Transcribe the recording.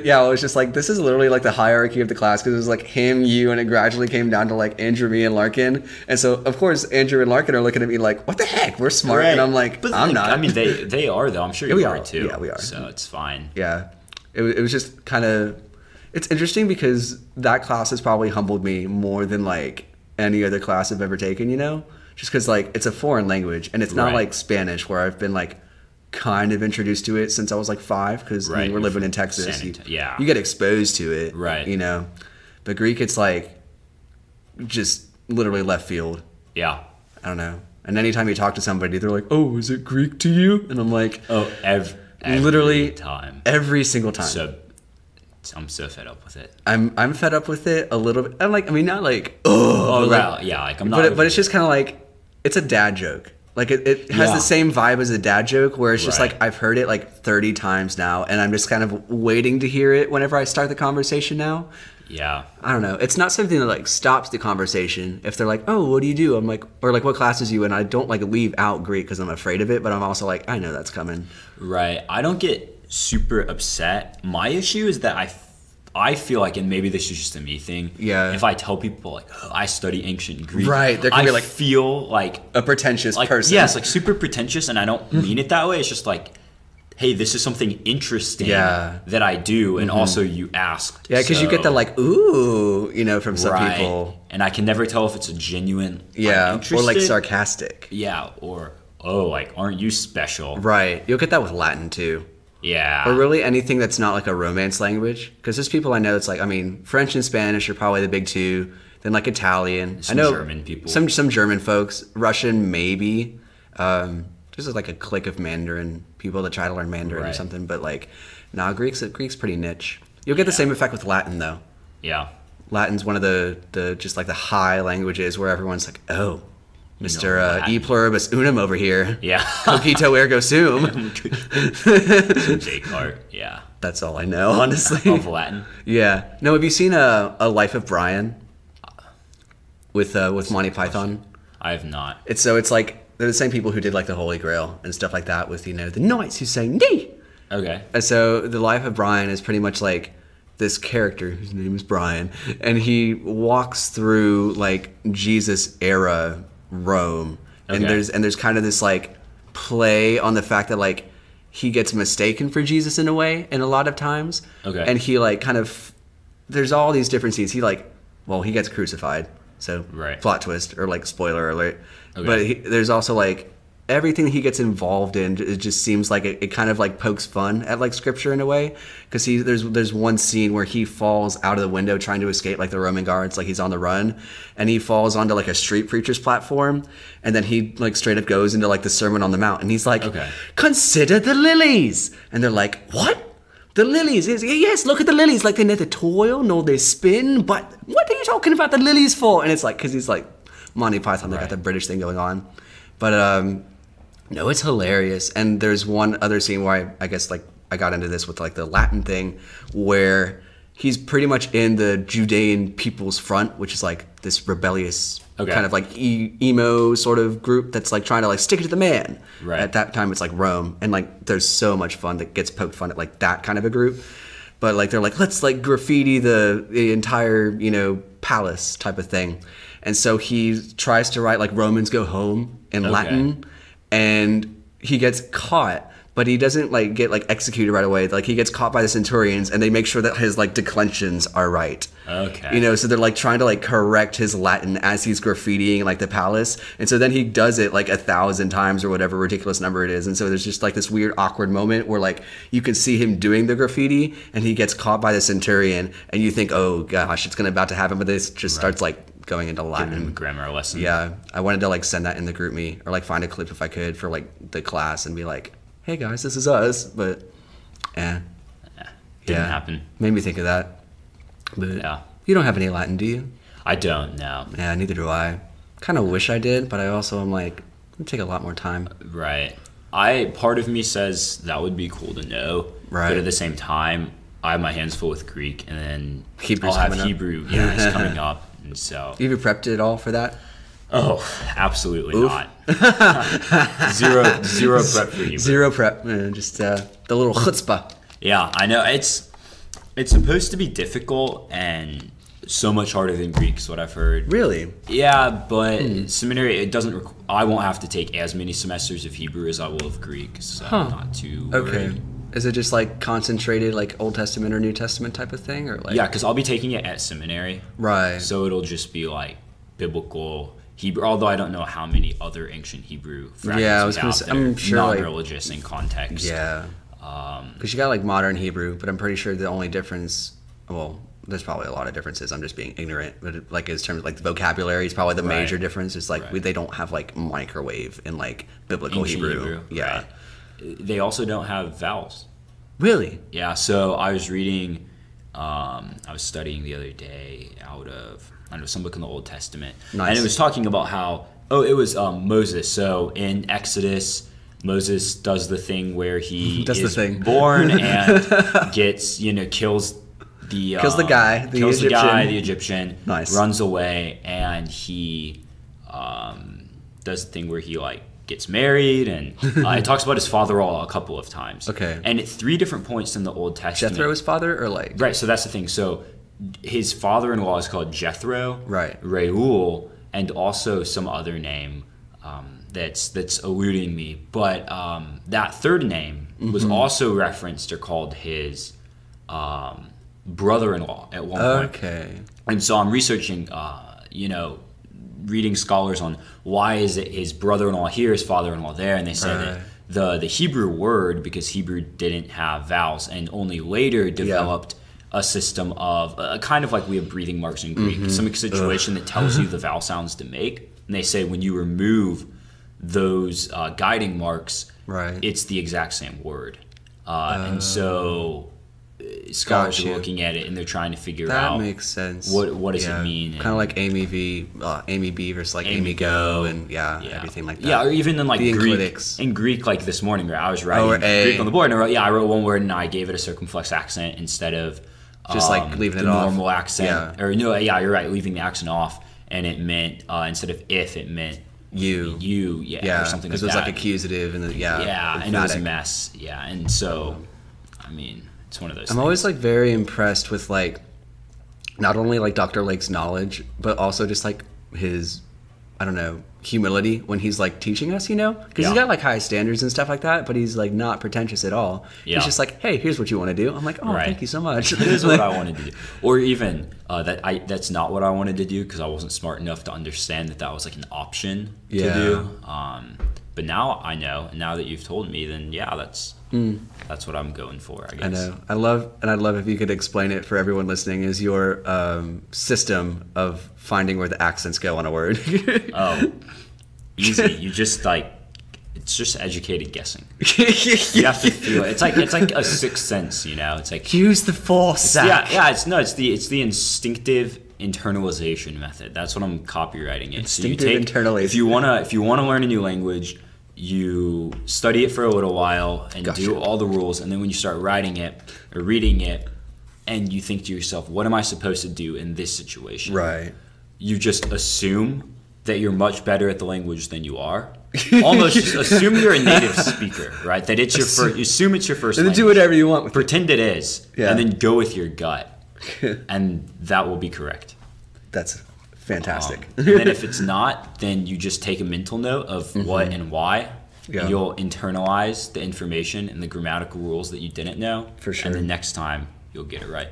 Yeah, it was just like, this is literally like the hierarchy of the class, because it was like him, you, and it gradually came down to like Andrew, me, and Larkin. And so of course Andrew and Larkin are looking at me like, what the heck, we're smart. And I'm like, but I'm not. I mean, they are though. I'm sure you are too. Yeah, we are. So it's fine. Yeah, it was just kind of, it's interesting because that class has probably humbled me more than like any other class I've ever taken, you know, just because like it's a foreign language, and it's not like Spanish where I've been like kind of introduced to it since I was like 5, because I mean, we're living in Texas. You get exposed to it, right? You know, but Greek, it's like just literally left field. Yeah, I don't know. And anytime you talk to somebody, they're like, "Oh, is it Greek to you?" And I'm like, "Oh, literally time, every single time." So I'm so fed up with it. I'm fed up with it a little bit. I'm like, I mean, not like, oh, like, yeah, like I'm not. But it's just kind of like, it's a dad joke. Like it has the same vibe as a dad joke, where it's just like, I've heard it like 30 times now, and I'm just kind of waiting to hear it whenever I start the conversation now. Yeah. I don't know. It's not something that like stops the conversation. If they're like, oh, what do you do? I'm like, or like, what classes you in? I don't like leave out Greek because I'm afraid of it, but I'm also like, I know that's coming. Right. I don't get super upset. My issue is that I feel like, and maybe this is just a me thing. Yeah. If I tell people like, oh, I study ancient Greek, right? They're gonna be like, feel like a pretentious person. Yes, like super pretentious, and I don't mean it that way. It's just like, hey, this is something interesting that I do, and also you asked. Yeah, because you get the like, ooh, you know, from some people, and I can never tell if it's a genuine, or like sarcastic. Yeah, or oh, like, aren't you special? Right. You'll get that with Latin too. Yeah. Or really anything that's not like a Romance language. Because there's people I know that's like, I mean, French and Spanish are probably the big two. Then like Italian. Some German people. Some German folks. Russian, maybe. Just like a clique of Mandarin people that try to learn Mandarin or something. But like, nah, Greek's pretty niche. You'll get the same effect with Latin though. Yeah. Latin's one of the just like the high languages where everyone's like, oh, Mr. E pluribus unum over here. Yeah. Cogito ergo sum. Descartes. Yeah. That's all I know, honestly. Of Latin. Yeah. No, have you seen a Life of Brian with Monty Python? I have not. It's like they're the same people who did like the Holy Grail and stuff like that with, you know, the knights who say nee. Okay. And so the Life of Brian is pretty much like this character whose name is Brian, and he walks through like Jesus era Rome, and there's kind of this like play on the fact that like he gets mistaken for Jesus in a way, and a lot of times, and he like kind of, there's all these different scenes. He like, well, he gets crucified, so plot twist or like spoiler alert, but there's also like everything he gets involved in, it just seems like it kind of like pokes fun at like scripture in a way, because there's one scene where he falls out of the window trying to escape like the Roman guards, like he's on the run, and he falls onto like a street preacher's platform, and then he like straight up goes into like the Sermon on the Mount, and he's like, consider the lilies, and they're like, what? The lilies? Yes, look at the lilies, like they neither toil nor they spin, but what are you talking about the lilies for? And it's like, because he's like Monty Python, they got the British thing going on, but no, it's hilarious. And there's one other scene where I guess like I got into this with like the Latin thing, where he's pretty much in the Judean People's Front, which is like this rebellious kind of like emo sort of group that's like trying to like stick it to the man. Right. At that time it's like Rome, and like there's so much fun that gets poked fun at like that kind of a group. But like they're like, let's like graffiti the entire, you know, palace type of thing. And so he tries to write like Romans Go Home in Latin. And he gets caught, but he doesn't like get like executed right away. Like he gets caught by the centurions, and they make sure that his like declensions are right. Okay. You know, so they're like trying to like correct his Latin as he's graffitiing like the palace. And so then he does it like 1,000 times or whatever ridiculous number it is. And so there's just like this weird awkward moment where like you can see him doing the graffiti, and he gets caught by the centurion, and you think, oh gosh, it's about to happen, but this just starts like going into Latin. Giving him a grammar lesson. Yeah, I wanted to like send that in the group me, or like find a clip if I could for like the class and be like, hey guys, this is us. But didn't happen. Made me think of that. But you don't have any Latin, do you? I don't, no. Yeah, neither do I. Kind of wish I did, but I also am like, it'd take a lot more time. Right. Part of me says that would be cool to know. Right. But at the same time, I have my hands full with Greek, and then Hebrew's I'll have Hebrew is coming up. And so you prepped it all for that? Oh, absolutely not. Zero prep for Hebrew. Zero prep. Just the little chutzpah. Yeah, I know. It's supposed to be difficult and so much harder than Greek is what I've heard. Really? Yeah, but seminary, it doesn't. I won't have to take as many semesters of Hebrew as I will of Greek, so I'm not too worried. Is it just like concentrated, like Old Testament or New Testament type of thing, or like? Yeah, because I'll be taking it at seminary. Right. So it'll just be like biblical Hebrew, although I don't know how many other ancient Hebrew fragments I'm sure non-religious in context. Yeah. Because you got like modern Hebrew, but I'm pretty sure the only difference, well, there's probably a lot of differences. I'm just being ignorant, but like in terms of like the vocabulary is probably the major difference. It's like they don't have like microwave in like biblical Hebrew. Yeah. Right. They also don't have vowels. Really? Yeah. So I was reading, I was studying the other day out of some book in the Old Testament, and it was talking about how it was Moses. So in Exodus, Moses does the thing where he is born and gets kills the guy, the Egyptian, Nice. runs away, and he does the thing where he like gets married, and it talks about his father-in-law a couple of times. Okay. And at 3 different points in the Old Testament. Jethro's father, or like? Right. So that's the thing. So his father-in-law is called Jethro. Right. Reuel, and also some other name that's eluding me. But that third name was also referenced or called his brother-in-law at one point. Okay. And so I'm researching, reading scholars on why is it his brother-in-law here, his father-in-law there, and they said that the Hebrew word, because Hebrew didn't have vowels and only later developed a system of kind of like we have breathing marks in Greek, some situation that tells you the vowel sounds to make, and they say when you remove those guiding marks, it's the exact same word, and so scholars are looking at it and they're trying to figure out that makes sense. What does it mean? Kind of like Amy B versus like Amy Go and everything like that. Yeah, or even in like the Greek. Inclitics. In Greek, like this morning, where I was writing Greek on the board, and I wrote one word and I gave it a circumflex accent instead of just like leaving it the off. Normal accent. Or no, you're right, leaving the accent off, and it meant instead of if, it meant you, or something like that. Because it was like accusative and and it was a mess. Yeah, and so, I mean, it's one of those things. I'm always like very impressed with like not only like Dr. Lake's knowledge, but also just like his, I don't know, humility when he's like teaching us, because he's got like high standards and stuff like that, but he's like not pretentious at all. He's just like, hey, here's what you want to do. I'm like, thank you so much. It is what I wanted to do. Or even that's not what I wanted to do because I wasn't smart enough to understand that was like an option to do. But now I know, and now that you've told me, then that's what I'm going for, I guess. I know. I'd love if you could explain it for everyone listening, is your system of finding where the accents go on a word. Easy. You just it's just educated guessing. You have to feel it. It's like a sixth sense, It's like use the force. It's the instinctive internalization method. That's what I'm copywriting it. Instinctive internalization. If you wanna learn a new language, you study it for a little while and do all the rules, and then when you start writing it or reading it, and you think to yourself, what am I supposed to do in this situation? Right. You just assume that you're much better at the language than you are. Almost just assume you're a native speaker, right? That it's your first. Assume it's your first. And then do whatever you want with Pretend it is, and then go with your gut, and that will be correct. That's fantastic. And then if it's not, then you just take a mental note of what and why. Yeah. You'll internalize the information and the grammatical rules that you didn't know. For sure. And the next time, you'll get it right.